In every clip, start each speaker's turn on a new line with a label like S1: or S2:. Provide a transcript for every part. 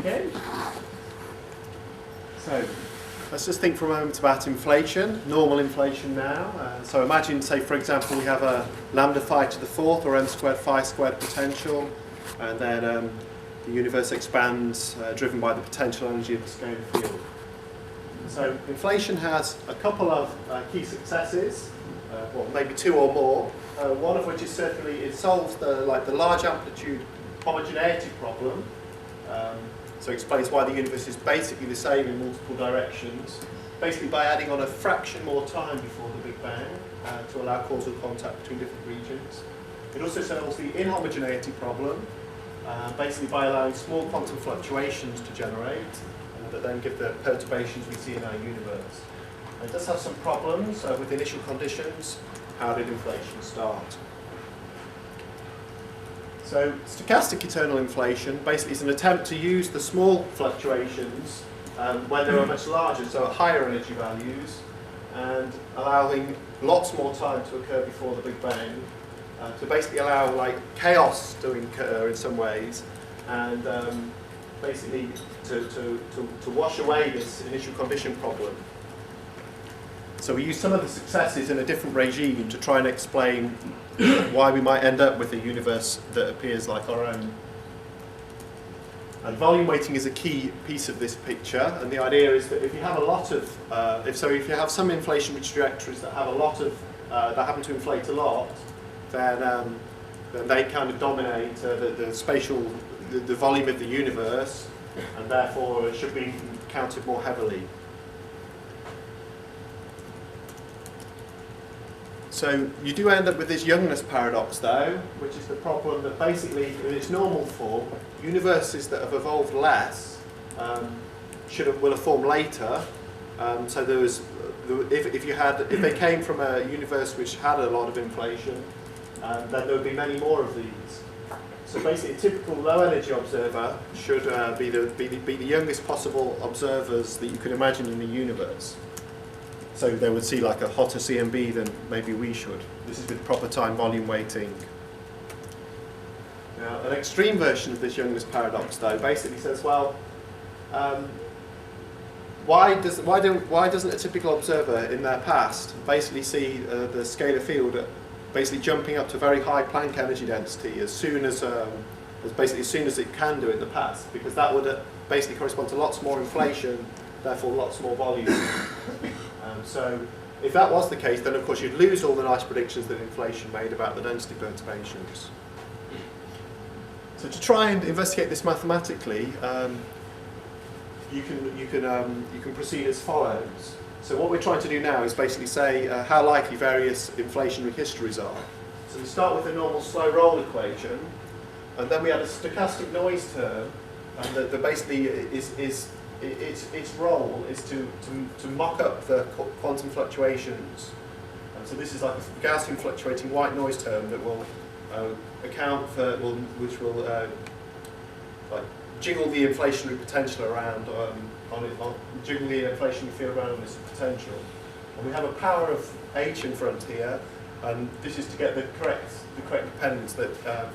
S1: Okay. So let's just think for a moment about inflation, normal inflation now. So imagine, say, for example, we have a lambda phi to the fourth or m squared phi squared potential, and then the universe expands driven by the potential energy of the scalar field. So inflation has a couple of key successes, well, maybe two or more. One of which is certainly it solves the large amplitude homogeneity problem. So it explains why the universe is basically the same in multiple directions, basically by adding on a fraction more time before the Big Bang to allow causal contact between different regions. It also solves the inhomogeneity problem, basically by allowing small quantum fluctuations to generate that then give the perturbations we see in our universe. And it does have some problems with initial conditions. How did inflation start? So stochastic eternal inflation basically is an attempt to use the small fluctuations when they are much larger, so at higher energy values, and allowing lots more time to occur before the Big Bang, to basically allow like chaos to occur in some ways, and basically to wash away this initial condition problem. So we use some of the successes in a different regime to try and explain why we might end up with a universe that appears like our own. And volume weighting is a key piece of this picture, and the idea is that if you have a lot of, if you have some inflation trajectories that have a lot of, that happen to inflate a lot, then they kind of dominate the spatial, the volume of the universe, and therefore should be counted more heavily. So you do end up with this Youngness paradox, though, which is the problem that basically, in its normal form, universes that have evolved less will have formed later. So there was, if they came from a universe which had a lot of inflation, then there would be many more of these. So basically, a typical low-energy observer should be the youngest possible observers that you could imagine in the universe. So they would see like a hotter CMB than maybe we should. This is with proper time volume weighting. Now, an extreme version of this Youngness paradox, though, basically says, well, why doesn't a typical observer in their past basically see the scalar field basically jumping up to very high Planck energy density as soon as it can do in the past? Because that would basically correspond to lots more inflation, therefore lots more volume. So if that was the case, then of course you'd lose all the nice predictions that inflation made about the density perturbations. So to try and investigate this mathematically, you can proceed as follows. So what we're trying to do now is basically say how likely various inflationary histories are. So we start with a normal slow roll equation, and then we add a stochastic noise term, and that basically its role is to mock up the quantum fluctuations. And so this is like a Gaussian fluctuating white noise term that will account for, which will like jiggle the inflationary potential around jiggle the inflationary field around this potential. And we have a power of h in front here, and this is to get the correct dependence that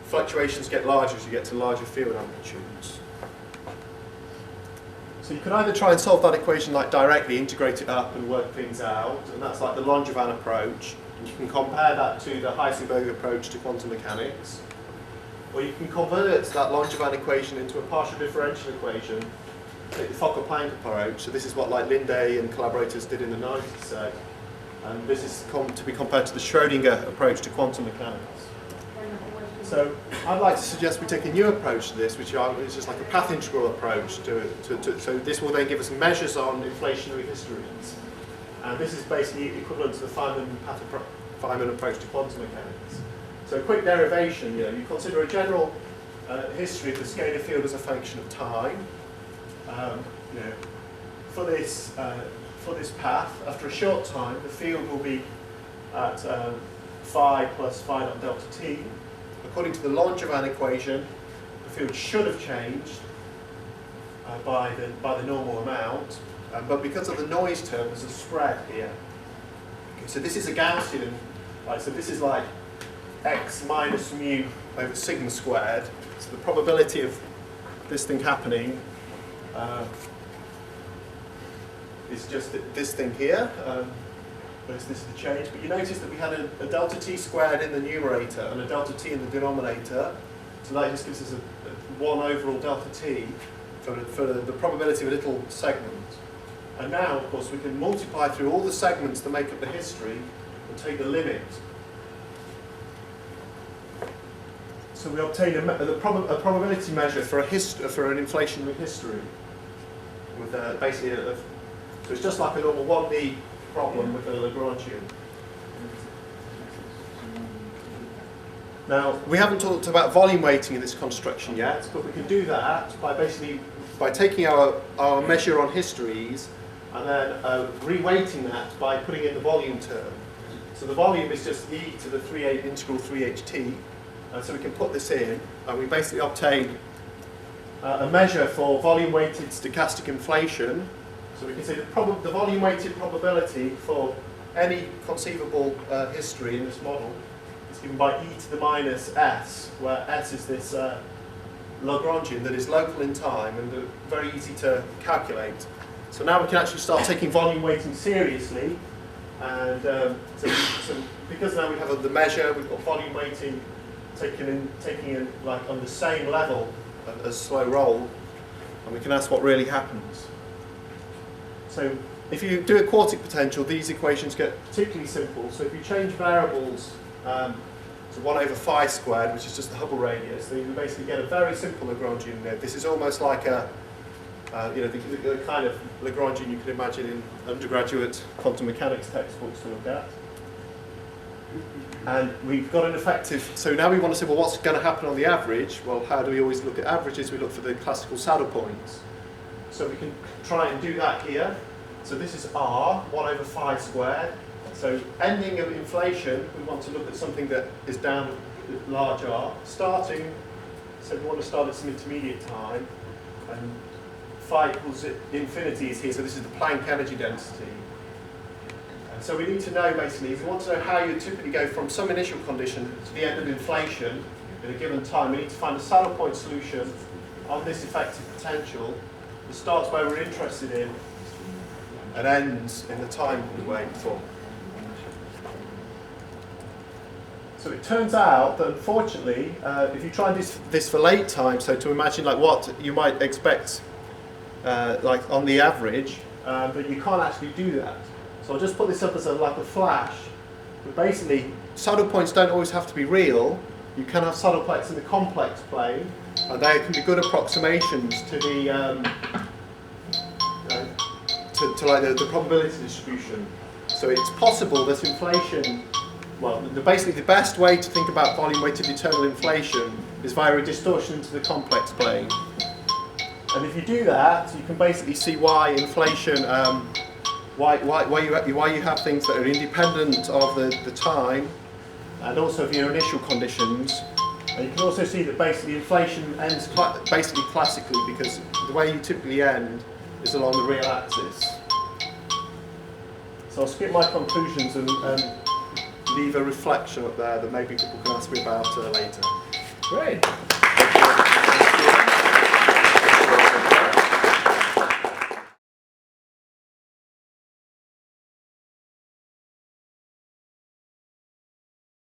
S1: fluctuations get larger as you get to larger field amplitudes. So you could either try and solve that equation like directly, integrate it up and work things out, and that's like the Langevin approach. And you can compare that to the Heisenberg approach to quantum mechanics. Or you can convert that Langevin equation into a partial differential equation, take the Fokker-Planck approach. So this is what like Linde and collaborators did in the 90s, say. And this is to be compared to the Schrödinger approach to quantum mechanics. So I'd like to suggest we take a new approach to this, which is just like a path integral approach. So this will then give us measures on inflationary histories. And this is basically equivalent to the Feynman approach to quantum mechanics. So a quick derivation, you consider a general history of the scalar field as a function of time. For this path, after a short time, the field will be at phi plus phi dot delta t. According to the Langevin equation, the field should have changed by the normal amount, but because of the noise term, there's a spread here. Okay, so this is a Gaussian, right? So this is like x minus mu over sigma squared. So the probability of this thing happening is just this thing here. This is the change. But you notice that we had a delta t squared in the numerator and a delta t in the denominator. So that just gives us a 1 overall delta t for the probability of a little segment. And now, of course, we can multiply through all the segments that make up the history and take the limit. So we obtain a probability measure for an inflationary history with basically so it's just like a normal 1D problem with a Lagrangian. Now, we haven't talked about volume weighting in this construction yet, but we can do that by taking our measure on histories and then reweighting that by putting in the volume term. So the volume is just e to the integral 3ht, and so we can put this in, and we basically obtain a measure for volume-weighted stochastic inflation. So we can say the volume-weighted probability for any conceivable history in this model is given by e to the minus s, where s is this Lagrangian that is local in time and very easy to calculate. So now we can actually start taking volume weighting seriously, and so because now we have the measure, we've got volume weighting taking in like on the same level as slow roll, and we can ask what really happens. So if you do a quartic potential, these equations get particularly simple. So if you change variables to 1 over phi squared, which is just the Hubble radius, then you basically get a very simple Lagrangian. This is almost like the kind of Lagrangian you can imagine in undergraduate quantum mechanics textbooks to look at. And we've got an effective, so now we want to say, well, what's going to happen on the average? Well, how do we always look at averages? We look for the classical saddle points. So we can try and do that here. So this is r, 1 over phi squared. So ending of inflation, we want to look at something that is down at large r. Starting, so we want to start at some intermediate time. And phi equals infinity is here, so this is the Planck energy density. And so we need to know, basically, if we want to know how you typically go from some initial condition to the end of inflation in a given time, we need to find a saddle point solution on this effective potential that starts where we're interested in and ends in the time we wait for. So it turns out that, unfortunately, if you try and do this for late time, so to imagine like what you might expect like on the average, but you can't actually do that. So I'll just put this up as like a flash. But basically, saddle points don't always have to be real. You can have saddle points in the complex plane, and they can be good approximations to the the probability distribution. So it's possible that inflation, well, basically the best way to think about volume-weighted eternal inflation is via a distortion into the complex plane. And if you do that, you can basically see why inflation, why you have things that are independent of the time, and also of your initial conditions. And you can also see that basically inflation ends basically classically, because the way you typically end is along the real axis. So I'll skip my conclusions and leave a reflection up there that maybe people can ask me about later.
S2: Great.